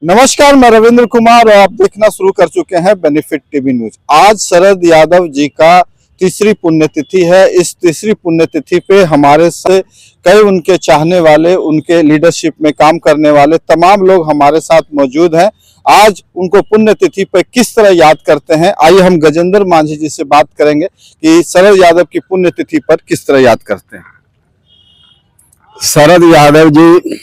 नमस्कार, मैं रविंद्र कुमार और आप देखना शुरू कर चुके हैं बेनिफिट टीवी न्यूज। आज शरद यादव जी का तीसरी पुण्यतिथि है। इस तीसरी पुण्यतिथि पे हमारे से कई उनके चाहने वाले, उनके लीडरशिप में काम करने वाले तमाम लोग हमारे साथ मौजूद हैं। आज उनको पुण्यतिथि पे किस तरह याद करते हैं, आइए हम गजेंद्र मांझी जी से बात करेंगे कि शरद यादव की पुण्यतिथि पर किस तरह याद करते हैं। शरद यादव जी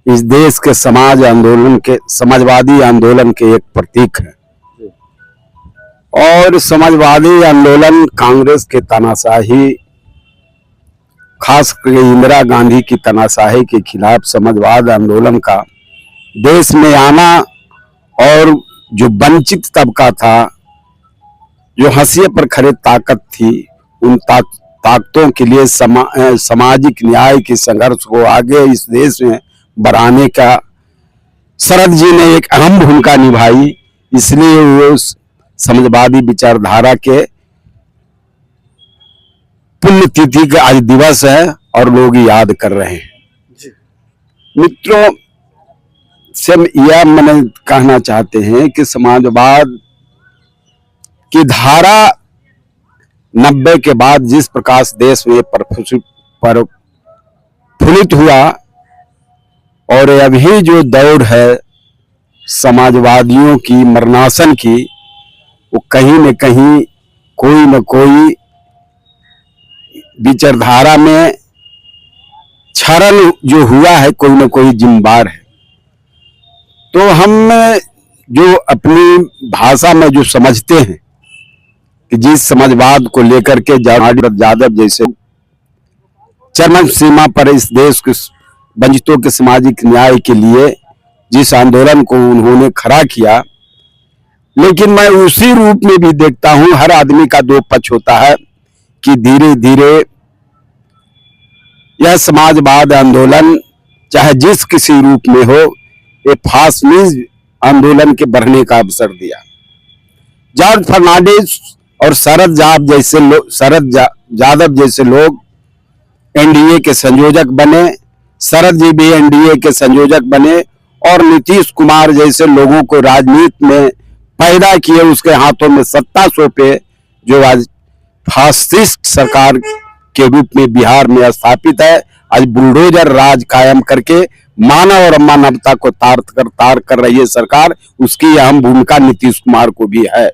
इस देश के समाजवादी आंदोलन के एक प्रतीक है और समाजवादी आंदोलन कांग्रेस के तानाशाही, खास करके इंदिरा गांधी की तानाशाही के खिलाफ समाजवाद आंदोलन का देश में आना और जो वंचित तबका था, जो हाशिए पर खड़े ताकत थी, उन ताकतों के लिए सामाजिक न्याय के संघर्ष को आगे इस देश में बढ़ाने का शरद जी ने एक अहम भूमिका निभाई। इसलिए वो समाजवादी विचारधारा के पुण्यतिथि का आज दिवस है और लोग याद कर रहे हैं। मित्रों से यह मैंने कहना चाहते हैं कि समाजवाद की धारा 90 के बाद जिस प्रकार से देश में प्रफुल्लित हुआ और अभी जो दौड़ है समाजवादियों की मरणासन की, वो कहीं न कहीं कोई न कोई विचारधारा में क्षरण जो हुआ है, कोई न कोई जिम्मेदार है। तो हम जो अपनी भाषा में जो समझते हैं कि जिस समाजवाद को लेकर के यादव जैसे चरम सीमा पर इस देश के वंचितों के सामाजिक न्याय के लिए जिस आंदोलन को उन्होंने खड़ा किया, लेकिन मैं उसी रूप में भी देखता हूं हर आदमी का दो पक्ष होता है कि धीरे धीरे यह समाजवाद आंदोलन चाहे जिस किसी रूप में हो, ये फासिस्ट आंदोलन के बढ़ने का अवसर दिया। जॉर्ज फर्नांडिस और शरद यादव जैसे लोग एनडीए के संयोजक बने, शरद जी भी एनडीए के संयोजक बने और नीतीश कुमार जैसे लोगों को राजनीति में पैदा किए, उसके हाथों में सत्ता सौंपे, जो आज फासिस्ट सरकार के रूप में बिहार में स्थापित है। आज बुलडोजर राज कायम करके मानव और मानवता को तार कर रही है सरकार, उसकी अहम भूमिका नीतीश कुमार को भी है।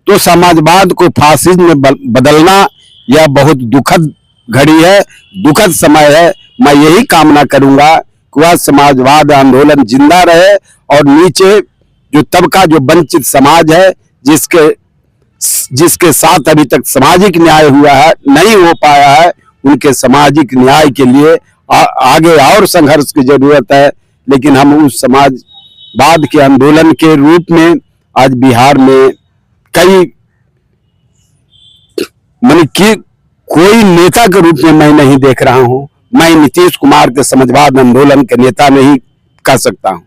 तो समाजवाद को फासिज्म में बदलना यह बहुत दुखद घड़ी है, दुखद समय है। मैं यही कामना करूंगा कि वह समाजवाद आंदोलन जिंदा रहे और नीचे जो तबका, जो वंचित समाज है, जिसके साथ अभी तक सामाजिक न्याय हुआ है, नहीं हो पाया है, उनके सामाजिक न्याय के लिए आगे और संघर्ष की जरूरत है। लेकिन हम उस समाजवाद के आंदोलन के रूप में आज बिहार में कोई नेता के रूप में मैं नहीं देख रहा हूं। मैं नीतीश कुमार के समाजवाद आंदोलन के नेता नहीं कह सकता हूं।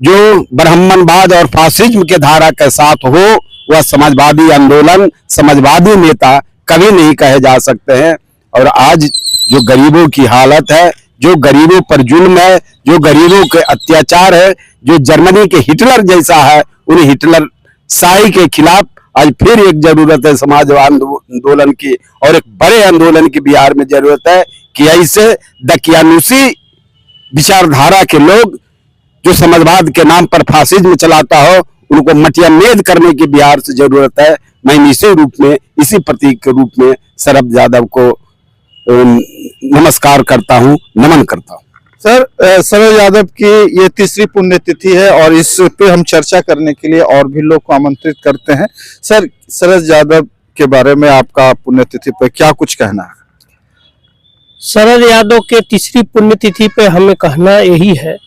जो ब्राह्मणवाद और फासिज्म के धारा के साथ हो, वह समाजवादी आंदोलन, समाजवादी नेता कभी नहीं कहे जा सकते हैं। और आज जो गरीबों की हालत है, जो गरीबों पर जुल्म है, जो गरीबों के अत्याचार है, जो जर्मनी के हिटलर जैसा है, उन हिटलर शाही के खिलाफ आज फिर एक जरूरत है समाजवाद आंदोलन की, और एक बड़े आंदोलन की बिहार में जरूरत है कि ऐसे दकियानुसी विचारधारा के लोग जो समाजवाद के नाम पर फासिज्म चलाता हो, उनको मटियामेद करने की बिहार से जरूरत है। मैं इसी रूप में, इसी प्रतीक के रूप में शरद यादव को नमस्कार करता हूं, नमन करता हूं। सर, शरद यादव की ये तीसरी पुण्यतिथि है और इस पे हम चर्चा करने के लिए और भी लोग को आमंत्रित करते हैं। सर, शरद यादव के बारे में आपका पुण्यतिथि पे क्या कुछ कहना है? शरद यादव के तीसरी पुण्यतिथि पे हमें कहना यही है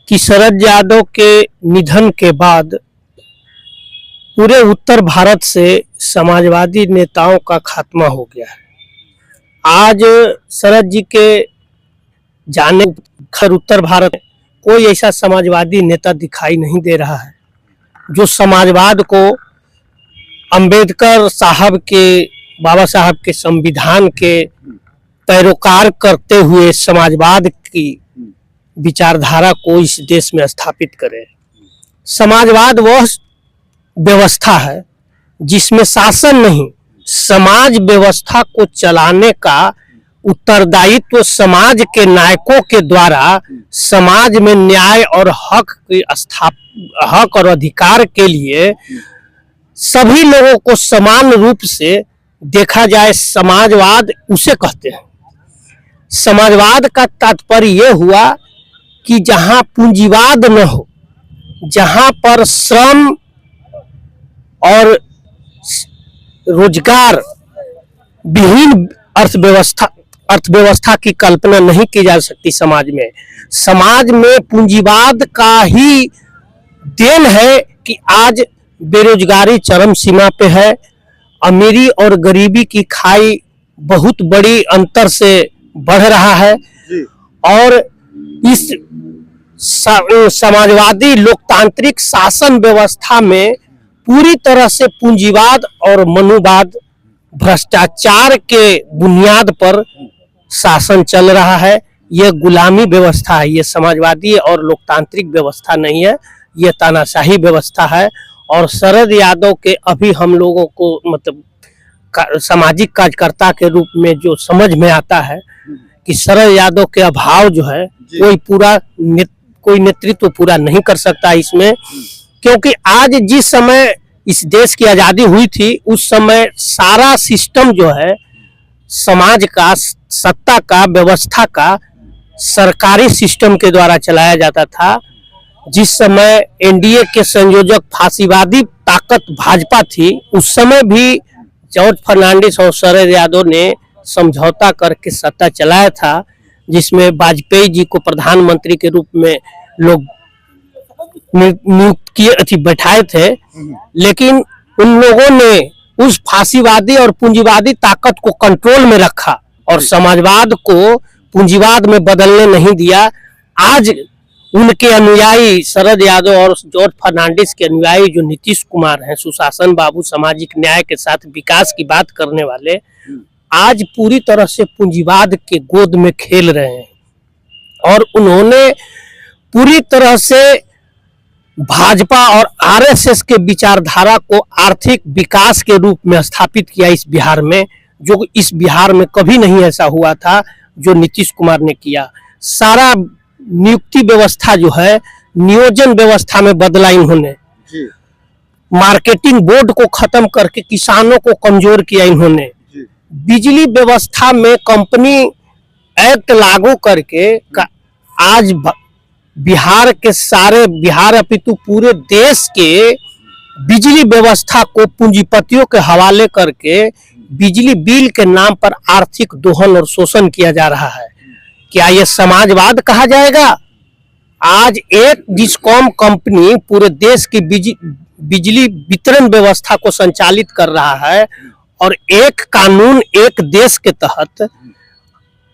कि शरद यादव के निधन के बाद पूरे उत्तर भारत से समाजवादी नेताओं का खात्मा हो गया है। आज शरद जी के जाने खैर उत्तर भारत में कोई ऐसा समाजवादी नेता दिखाई नहीं दे रहा है जो समाजवाद को अंबेडकर साहब के, बाबा साहब के संविधान के पैरोकार करते हुए समाजवाद की विचारधारा को इस देश में स्थापित करे। समाजवाद वह व्यवस्था है जिसमें शासन नहीं, समाज व्यवस्था को चलाने का उत्तरदायित्व समाज के नायकों के द्वारा समाज में न्याय और हक और अधिकार के लिए सभी लोगों को समान रूप से देखा जाए, समाजवाद उसे कहते हैं। समाजवाद का तात्पर्य यह हुआ कि जहां पूंजीवाद न हो, जहां पर श्रम और रोजगार विहीन अर्थव्यवस्था की कल्पना नहीं की जा सकती। समाज में पूंजीवाद का ही देन है कि आज बेरोजगारी चरम सीमा पे है, अमीरी और गरीबी की खाई बहुत बड़ी अंतर से बढ़ रहा है और इस समाजवादी लोकतांत्रिक शासन व्यवस्था में पूरी तरह से पूंजीवाद और मनुवाद भ्रष्टाचार के बुनियाद पर शासन चल रहा है। यह गुलामी व्यवस्था है, यह समाजवादी और लोकतांत्रिक व्यवस्था नहीं है, यह तानाशाही व्यवस्था है। और शरद यादव के अभी हम लोगों को मतलब सामाजिक कार्यकर्ता के रूप में जो समझ में आता है कि शरद यादव के अभाव जो है कोई नेतृत्व पूरा नहीं कर सकता इसमें, क्योंकि आज जिस समय इस देश की आजादी हुई थी उस समय सारा सिस्टम जो है समाज का, सत्ता का, व्यवस्था का सरकारी सिस्टम के द्वारा चलाया जाता था। जिस समय एनडीए के संयोजक फांसीवादी ताकत भाजपा थी, उस समय भी जॉर्ज फर्नांडिस और शरद यादव ने समझौता करके सत्ता चलाया था, जिसमें वाजपेयी जी को प्रधानमंत्री के रूप में लोग नियुक्त किए बैठाए थे। लेकिन उन लोगों ने उस फांसीवादी और पूंजीवादी ताकत को कंट्रोल में रखा और समाजवाद को पूंजीवाद में बदलने नहीं दिया। आज उनके अनुयायी शरद यादव और जॉर्ज फर्नांडिस के अनुयायी जो नीतीश कुमार हैं, सुशासन बाबू, सामाजिक न्याय के साथ विकास की बात करने वाले, आज पूरी तरह से पूंजीवाद के गोद में खेल रहे हैं और उन्होंने पूरी तरह से भाजपा और आरएसएस के विचारधारा को आर्थिक विकास के रूप में स्थापित किया इस बिहार में, जो इस बिहार में कभी नहीं ऐसा हुआ था जो नीतीश कुमार ने किया। सारा नियुक्ति व्यवस्था जो है नियोजन व्यवस्था में बदला इन्होंने, मार्केटिंग बोर्ड को खत्म करके किसानों को कमजोर किया इन्होंने, बिजली व्यवस्था में कंपनी एक्ट लागू करके आज बिहार के सारे बिहार अपितु पूरे देश के बिजली व्यवस्था को पूंजीपतियों के हवाले करके बिजली बिल के नाम पर आर्थिक दोहन और शोषण किया जा रहा है। क्या यह समाजवाद कहा जाएगा? आज एक डिस्कॉम कंपनी पूरे देश की बिजली वितरण व्यवस्था को संचालित कर रहा है और एक कानून एक देश के तहत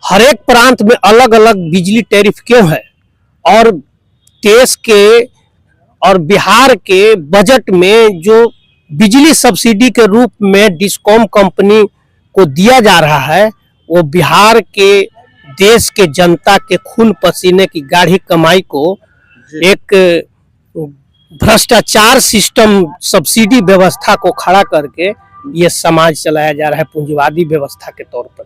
हर एक प्रांत में अलग अलग बिजली टैरिफ क्यों है? और देश के और बिहार के बजट में जो बिजली सब्सिडी के रूप में डिस्कॉम कंपनी को दिया जा रहा है, वो बिहार के देश के जनता के खून पसीने की गाढ़ी कमाई को एक भ्रष्टाचार सिस्टम, सब्सिडी व्यवस्था को खड़ा करके ये समाज चलाया जा रहा है पूंजीवादी व्यवस्था के तौर पर।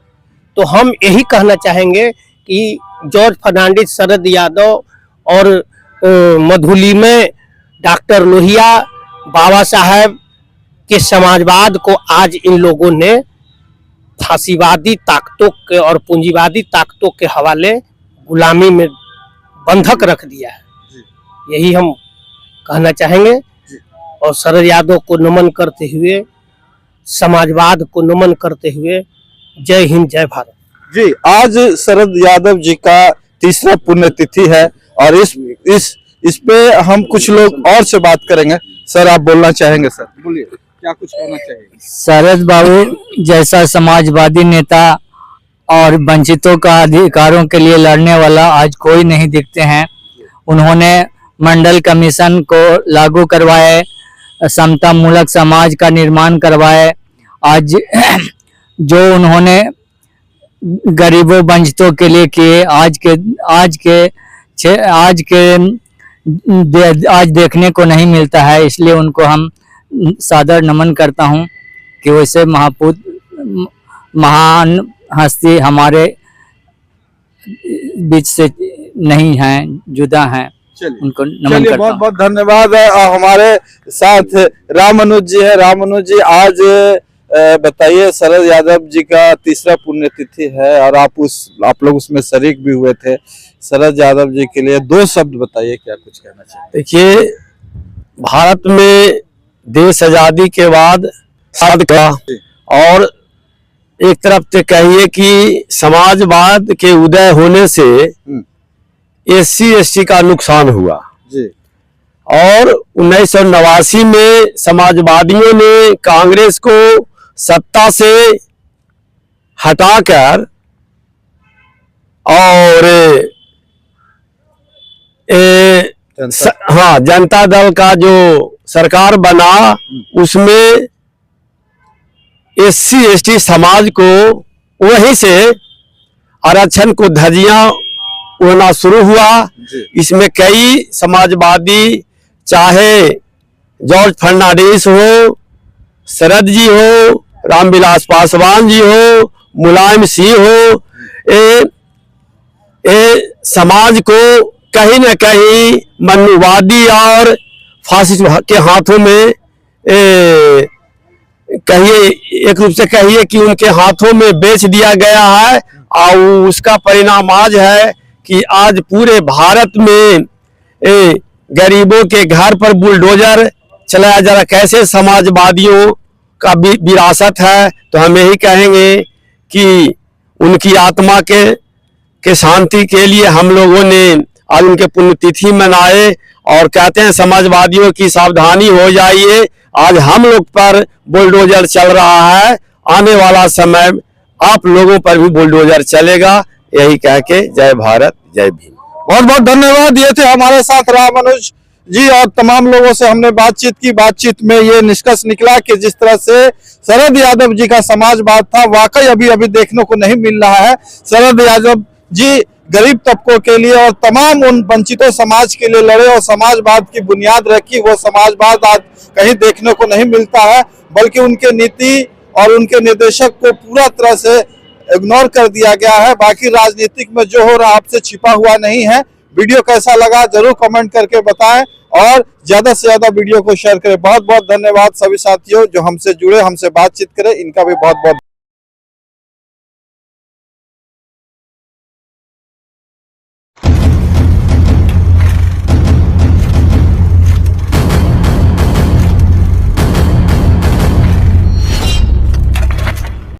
तो हम यही कहना चाहेंगे कि जॉर्ज फर्नांडिस, शरद यादव और मधुली में डॉक्टर लोहिया, बाबा साहब के समाजवाद को आज इन लोगों ने फांसीवादी ताकतों के और पूंजीवादी ताकतों के हवाले गुलामी में बंधक रख दिया है। यही हम कहना चाहेंगे और शरद यादव को नमन करते हुए, समाजवाद को नमन करते हुए, जय हिंद, जय भारत। जी, आज शरद यादव जी का तीसरा पुण्यतिथि है और इस पे हम कुछ लोग और से बात करेंगे। सर, आप बोलना चाहेंगे? सर बोलिए, क्या कुछ कहना चाहिए? शरद बाबू जैसा समाजवादी नेता और वंचितों का अधिकारों के लिए लड़ने वाला आज कोई नहीं दिखते हैं। उन्होंने मंडल कमीशन को लागू करवाए, समता मूलक समाज का निर्माण करवाए। आज जो उन्होंने गरीबों वंचितों के लिए किए, आज के आज देखने को नहीं मिलता है, इसलिए उनको हम सादर नमन करता हूं कि वैसे महान हस्ती हमारे बीच से नहीं हैं, जुदा हैं। उनको नमन चलिए, करता बहुत हूं। बहुत धन्यवाद। हमारे साथ रामानुज जी है। रामानुज जी, आज बताइए, शरद यादव जी का तीसरा पुण्यतिथि है और आप लोग उसमें शरीक भी हुए थे। शरद यादव जी के लिए 2 शब्द बताइए, क्या कुछ कहना चाहिए? देखिए, भारत में देश आजादी के बाद का और एक तरफ से कहिए कि समाजवाद के उदय होने से SC/ST का नुकसान हुआ जी। और 1989 में समाजवादियों ने कांग्रेस को सत्ता से हटाकर और जनता दल का जो सरकार बना, उसमें SC/ST समाज को वहीं से आरक्षण को धज्जियां उड़ना शुरू हुआ। इसमें कई समाजवादी, चाहे जॉर्ज फर्नांडिस हो, शरद जी हो, रामविलास पासवान जी हो, मुलायम सिंह हो, समाज को कहीं न कहीं मनुवादी और फासिस्ट के हाथों में कहिए, एक रूप से कहिए कि उनके हाथों में बेच दिया गया है। और उसका परिणाम आज है कि आज पूरे भारत में गरीबों के घर पर बुलडोजर चलाया जा रहा। कैसे समाजवादियों का विरासत है, तो हम यही कहेंगे कि उनकी आत्मा के शांति के लिए हम लोगों ने आज उनके पुण्यतिथि मनाए और कहते हैं समाजवादियों की सावधानी हो जाइए, आज हम लोग पर बुलडोजर चल रहा है, आने वाला समय आप लोगों पर भी बुलडोजर चलेगा। यही कह के जय भारत, जय भीम। बहुत बहुत धन्यवाद। ये थे हमारे साथ रामानुज जी और तमाम लोगों से हमने बातचीत की। बातचीत में ये निष्कर्ष निकला कि जिस तरह से शरद यादव जी का समाजवाद था, वाकई अभी अभी देखने को नहीं मिल रहा है। शरद यादव जी गरीब तबकों के लिए और तमाम उन वंचितों समाज के लिए लड़े और समाजवाद की बुनियाद रखी। वो समाजवाद आज कहीं देखने को नहीं मिलता है, बल्कि उनके नीति और उनके निर्देशक को पूरा तरह से इग्नोर कर दिया गया है। बाकी राजनीतिक में जो हो रहा आपसे छिपा हुआ नहीं है। वीडियो कैसा लगा जरूर कमेंट करके बताएं और ज्यादा से ज्यादा वीडियो को शेयर करें। बहुत बहुत धन्यवाद सभी साथियों जो हमसे जुड़े, हमसे बातचीत करें, इनका भी बहुत बहुत